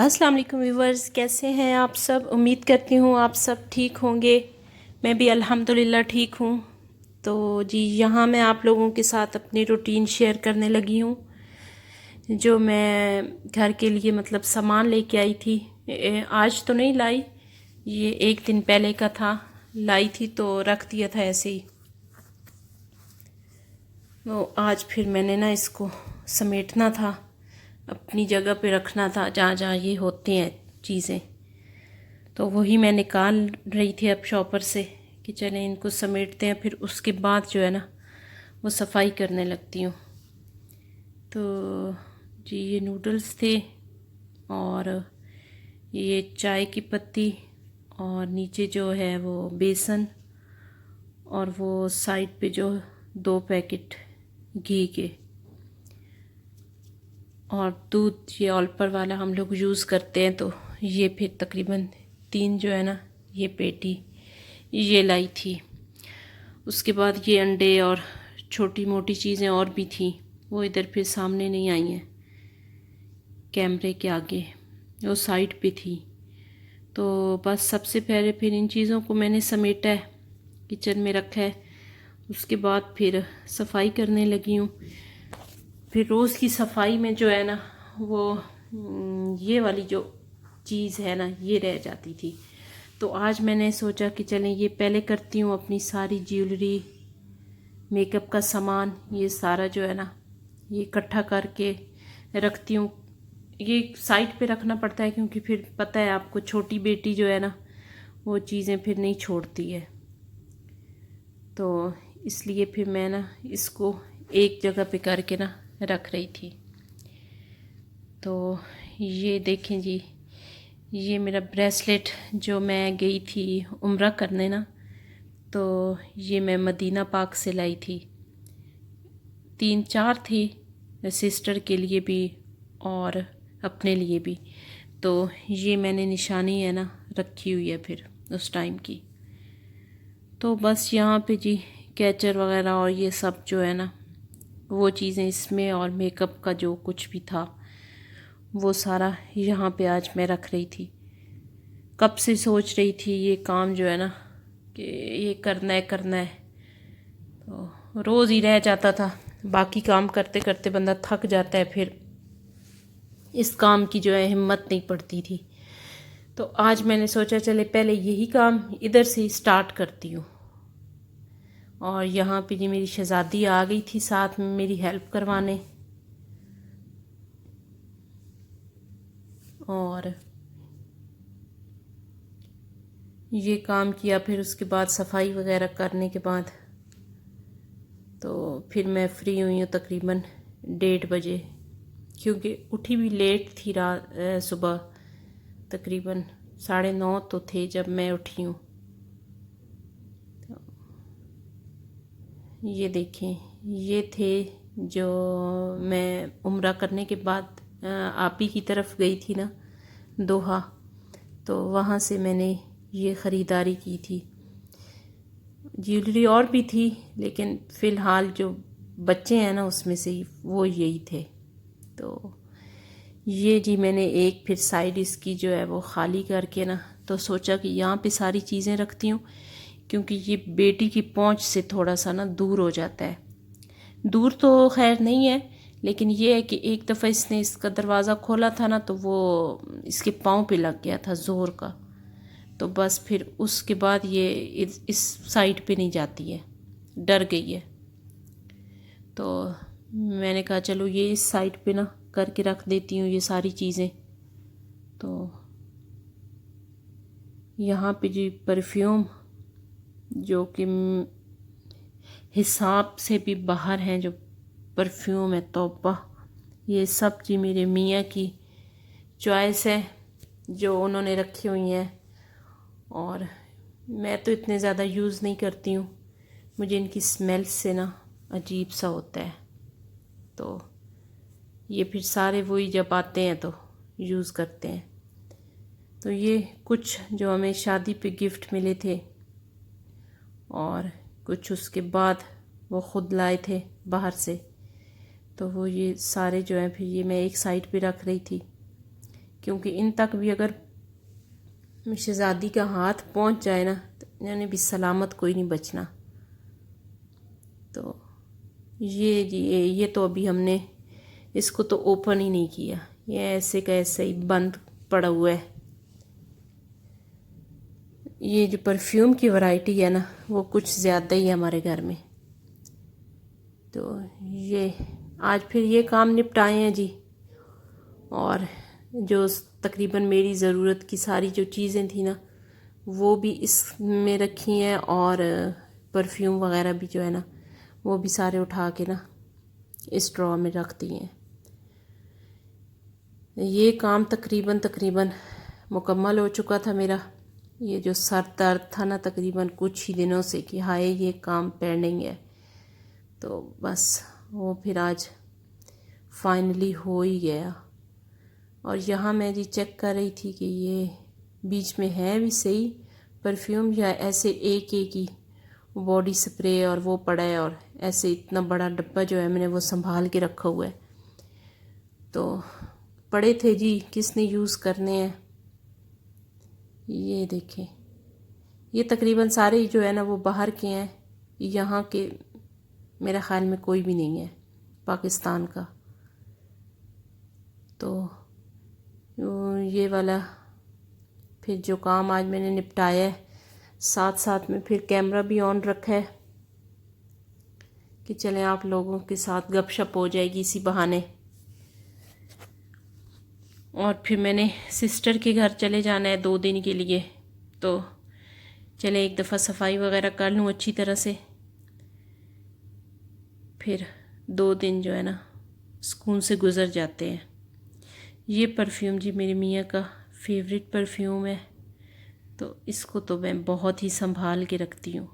अस्सलाम वालेकुम व्यूवर्स, कैसे हैं आप सब। उम्मीद करती हूँ आप सब ठीक होंगे। मैं भी अल्हम्दुलिल्लाह ठीक हूँ। तो जी यहाँ मैं आप लोगों के साथ अपनी रूटीन शेयर करने लगी हूँ, जो मैं घर के लिए मतलब सामान लेके आई थी। आज तो नहीं लाई, ये एक दिन पहले का था। लाई थी तो रख दिया था ऐसे ही। तो आज फिर मैंने ना इसको समेटना था, अपनी जगह पे रखना था जहाँ जहाँ ये होती हैं चीज़ें। तो वही मैं निकाल रही थी अब शॉपर से कि चलें इनको समेटते हैं, फिर उसके बाद जो है ना वो सफाई करने लगती हूँ। तो जी ये नूडल्स थे और ये चाय की पत्ती और नीचे जो है वो बेसन और वो साइड पे जो 2 पैकेट घी के और दूध, ये ऑलपर वाला हम लोग यूज़ करते हैं। तो ये फिर तकरीबन 3 जो है ना ये पेटी ये लाई थी। उसके बाद ये अंडे और छोटी मोटी चीज़ें और भी थी, वो इधर फिर सामने नहीं आई हैं कैमरे के आगे, वो साइड पे थी। तो बस सबसे पहले फिर इन चीज़ों को मैंने समेटा है, किचन में रखा है। उसके बाद फिर सफाई करने लगी हूँ। फिर रोज़ की सफाई में जो है ना वो ये वाली जो चीज़ है ना ये रह जाती थी। तो आज मैंने सोचा कि चलें ये पहले करती हूँ, अपनी सारी ज्वेलरी, मेकअप का सामान, ये सारा जो है ना ये इकट्ठा करके रखती हूँ। ये साइड पे रखना पड़ता है क्योंकि फिर पता है आपको, छोटी बेटी जो है ना वो चीज़ें फिर नहीं छोड़ती है। तो इसलिए फिर मैं ना इसको एक जगह पे करके ना रख रही थी। तो ये देखें जी, ये मेरा ब्रेसलेट जो मैं गई थी उम्रा करने ना, तो ये मैं मदीना पाक से लाई थी। 3-4 थी, सिस्टर के लिए भी और अपने लिए भी। तो ये मैंने निशानी है ना रखी हुई है फिर उस टाइम की। तो बस यहाँ पे जी कैचर वगैरह और ये सब जो है ना वो चीज़ें इसमें, और मेकअप का जो कुछ भी था वो सारा यहाँ पे आज मैं रख रही थी। कब से सोच रही थी ये काम जो है ना कि ये करना है करना है, तो रोज़ ही रह जाता था। बाकी काम करते करते बंदा थक जाता है, फिर इस काम की जो है हिम्मत नहीं पड़ती थी। तो आज मैंने सोचा चले पहले यही काम इधर से स्टार्ट करती हूँ। और यहाँ पे जी मेरी शहज़ादी आ गई थी साथ में मेरी हेल्प करवाने, और ये काम किया। फिर उसके बाद सफाई वगैरह करने के बाद तो फिर मैं फ्री हुई हूँ तकरीबन 1:30 बजे, क्योंकि उठी भी लेट थी सुबह तकरीबन 9:30 तो थे जब मैं उठी हूँ। ये देखें, ये थे जो मैं उम्रा करने के बाद आप ही की तरफ गई थी ना दोहा, तो वहाँ से मैंने ये ख़रीदारी की थी। ज्वेलरी और भी थी लेकिन फ़िलहाल जो बच्चे हैं ना उसमें से ही वो यही थे। तो ये जी मैंने एक फिर साइड इसकी जो है वो ख़ाली करके ना, तो सोचा कि यहाँ पे सारी चीज़ें रखती हूँ, क्योंकि ये बेटी की पहुँच से थोड़ा सा ना दूर हो जाता है। दूर तो खैर नहीं है, लेकिन ये है कि एक दफ़ा इसने इसका दरवाज़ा खोला था ना तो वो इसके पाँव पे लग गया था ज़ोर का। तो बस फिर उसके बाद ये इस साइड पे नहीं जाती है, डर गई है। तो मैंने कहा चलो ये इस साइड पे ना करके रख देती हूँ ये सारी चीज़ें। तो यहाँ पे जी परफ्यूम जो कि हिसाब से भी बाहर हैं, जो परफ्यूम है तौबा, ये सब जी मेरे मियाँ की चॉइस है जो उन्होंने रखी हुई हैं, और मैं तो इतने ज़्यादा यूज़ नहीं करती हूँ। मुझे इनकी स्मेल से ना अजीब सा होता है। तो ये फिर सारे वही जब आते हैं तो यूज़ करते हैं। तो ये कुछ जो हमें शादी पे गिफ्ट मिले थे, और कुछ उसके बाद वो ख़ुद लाए थे बाहर से। तो वो ये सारे जो हैं फिर ये मैं एक साइड पे रख रही थी। क्योंकि इन तक भी अगर शहज़ादी का हाथ पहुंच जाए ना तो यानी भी सलामत कोई नहीं बचना। तो ये जी ये तो अभी हमने इसको तो ओपन ही नहीं किया, ये ऐसे का ऐसे ही बंद पड़ा हुआ है। ये जो परफ्यूम की वैरायटी है ना वो कुछ ज़्यादा ही है हमारे घर में। तो ये आज फिर ये काम निपटाए हैं जी, और जो तकरीबन मेरी ज़रूरत की सारी जो चीज़ें थी ना वो भी इसमें रखी हैं, और परफ्यूम वगैरह भी जो है ना वो भी सारे उठा के ना इस ड्रॉ में रख दिए हैं। ये काम तकरीबन मुकम्मल हो चुका था मेरा। ये जो सर दर्द था ना तकरीबन कुछ ही दिनों से कि हाय ये काम पेंडिंग है, तो बस वो फिर आज फाइनली हो ही गया। और यहाँ मैं जी चेक कर रही थी कि ये बीच में है भी सही परफ्यूम या ऐसे एक ही बॉडी स्प्रे और वो पड़ा है, और ऐसे इतना बड़ा डब्बा जो है मैंने वो संभाल के रखा हुआ है। तो पड़े थे जी, किसने यूज़ करने हैं। ये देखें, ये तकरीबन सारे ही जो है ना वो बाहर के हैं, यहाँ के मेरे ख़्याल में कोई भी नहीं है पाकिस्तान का। तो ये वाला फिर जो काम आज मैंने निपटाया है, साथ साथ में फिर कैमरा भी ऑन रखा है कि चलें आप लोगों के साथ गपशप हो जाएगी इसी बहाने। और फिर मैंने सिस्टर के घर चले जाना है 2 दिन के लिए, तो चले एक दफ़ा सफाई वगैरह कर लूँ अच्छी तरह से, फिर 2 दिन जो है ना सुकून से गुज़र जाते हैं। ये परफ्यूम जी मेरे मियाँ का फेवरेट परफ्यूम है, तो इसको तो मैं बहुत ही संभाल के रखती हूँ।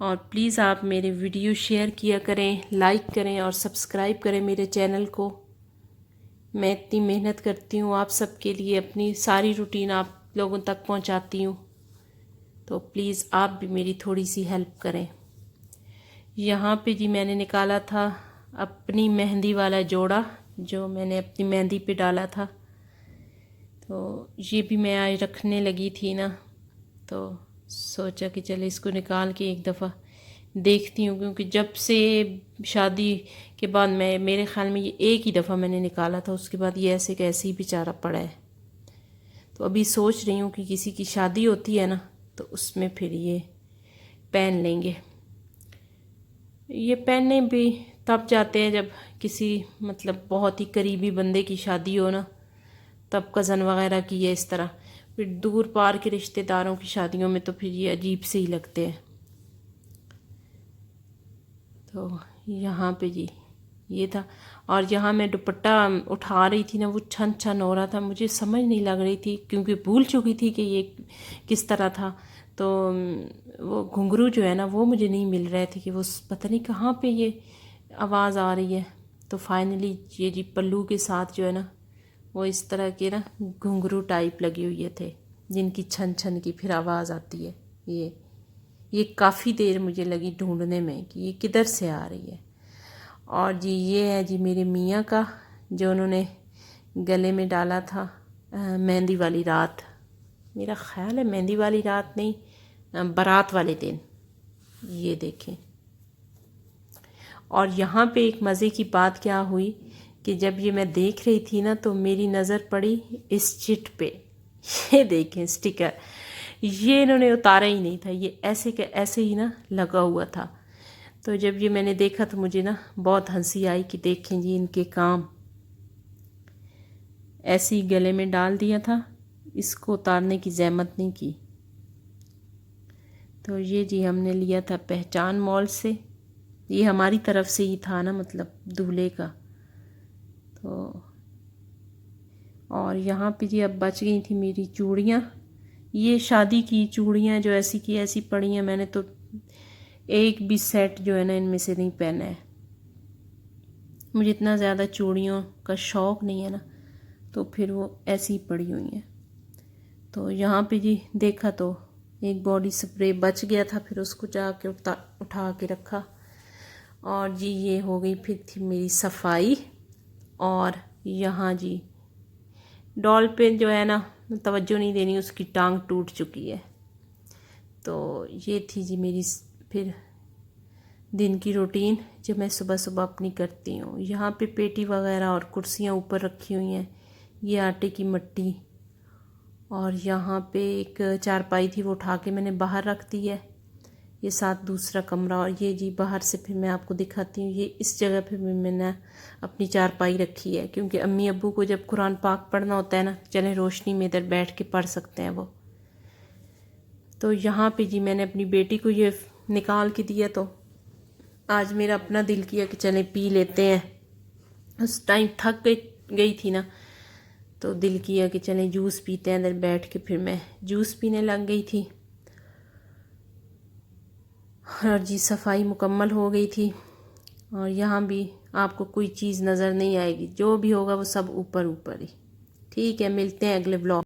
और प्लीज़ आप मेरे वीडियो शेयर किया करें, लाइक करें और सब्सक्राइब करें मेरे चैनल को। मैं इतनी मेहनत करती हूँ आप सबके लिए, अपनी सारी रूटीन आप लोगों तक पहुँचाती हूँ, तो प्लीज़ आप भी मेरी थोड़ी सी हेल्प करें। यहाँ पे जी मैंने निकाला था अपनी मेहंदी वाला जोड़ा जो मैंने अपनी मेहंदी पे डाला था, तो ये भी मैं आज रखने लगी थी ना, तो सोचा कि चले इसको निकाल के एक दफ़ा देखती हूँ, क्योंकि जब से शादी के बाद मैं मेरे ख़्याल में ये एक ही दफ़ा मैंने निकाला था, उसके बाद ये ऐसे कैसे ही बेचारा पड़ा है। तो अभी सोच रही हूँ कि किसी की शादी होती है ना तो उसमें फिर ये पहन लेंगे। ये पहनने भी तब जाते हैं जब किसी मतलब बहुत ही करीबी बंदे की शादी हो ना, तब कज़न वगैरह की है इस तरह। फिर दूर पार के रिश्तेदारों की शादियों में तो फिर ये अजीब से ही लगते हैं। तो यहाँ पे जी ये था, और यहाँ मैं दुपट्टा उठा रही थी ना वो छन छन हो रहा था, मुझे समझ नहीं लग रही थी क्योंकि भूल चुकी थी कि ये किस तरह था। तो वो घुंघरू जो है ना वो मुझे नहीं मिल रहे थे कि वो पता नहीं कहाँ पे ये आवाज़ आ रही है। तो फाइनली ये जी पल्लू के साथ जो है ना वो इस तरह के ना घुंघरू टाइप लगे हुए थे जिनकी छन छन की फिर आवाज़ आती है। ये काफ़ी देर मुझे लगी ढूंढने में कि ये किधर से आ रही है। और जी ये है जी मेरे मियाँ का जो उन्होंने गले में डाला था मेहंदी वाली रात, मेरा ख़्याल है मेहंदी वाली रात नहीं, बारात वाले दिन। ये देखें। और यहाँ पे एक मज़े की बात क्या हुई कि जब ये मैं देख रही थी ना तो मेरी नज़र पड़ी इस चिट पे। ये देखें स्टिकर, ये इन्होंने उतारा ही नहीं था, ये ऐसे के ऐसे ही ना लगा हुआ था। तो जब ये मैंने देखा तो मुझे ना बहुत हंसी आई कि देखें जी इनके काम। ऐसे ही गले में डाल दिया था, इसको उतारने की ज़हमत नहीं की। तो ये जी हमने लिया था पहचान मॉल से, ये हमारी तरफ से ही था ना मतलब दूल्हे का। तो और यहाँ पे जी अब बच गई थी मेरी चूड़ियाँ, ये शादी की चूड़ियाँ जो ऐसी की ऐसी पड़ी हैं, मैंने तो एक भी सेट जो है ना इनमें से नहीं पहना है। मुझे इतना ज़्यादा चूड़ियों का शौक़ नहीं है ना, तो फिर वो ऐसी ही पड़ी हुई हैं। तो यहाँ पे जी देखा तो एक बॉडी स्प्रे बच गया था, फिर उसको जाके उठा के रखा। और जी ये हो गई फिर थी मेरी सफाई। और यहाँ जी डॉल पे जो है ना तवज्जो नहीं देनी, उसकी टांग टूट चुकी है। तो ये थी जी मेरी फिर दिन की रूटीन जो मैं सुबह सुबह अपनी करती हूँ। यहाँ पे पेटी वगैरह और कुर्सियाँ ऊपर रखी हुई हैं, ये आटे की मट्टी। और यहाँ पे एक चारपाई थी वो उठा के मैंने बाहर रख दी है, ये साथ दूसरा कमरा। और ये जी बाहर से फिर मैं आपको दिखाती हूँ, ये इस जगह पे भी मैंने अपनी चारपाई रखी है, क्योंकि अम्मी अब्बू को जब कुरान पाक पढ़ना होता है ना, चले रोशनी में इधर बैठ के पढ़ सकते हैं वो। तो यहाँ पे जी मैंने अपनी बेटी को ये निकाल के दिया, तो आज मेरा अपना दिल किया कि चले पी लेते हैं। उस टाइम थक गई थी ना, तो दिल किया कि चलें जूस पीते हैं। अंदर बैठ के फिर मैं जूस पीने लग गई थी। और जी सफाई मुकम्मल हो गई थी। और यहाँ भी आपको कोई चीज़ नज़र नहीं आएगी, जो भी होगा वो सब ऊपर ऊपर ही। ठीक है, मिलते हैं अगले ब्लॉग।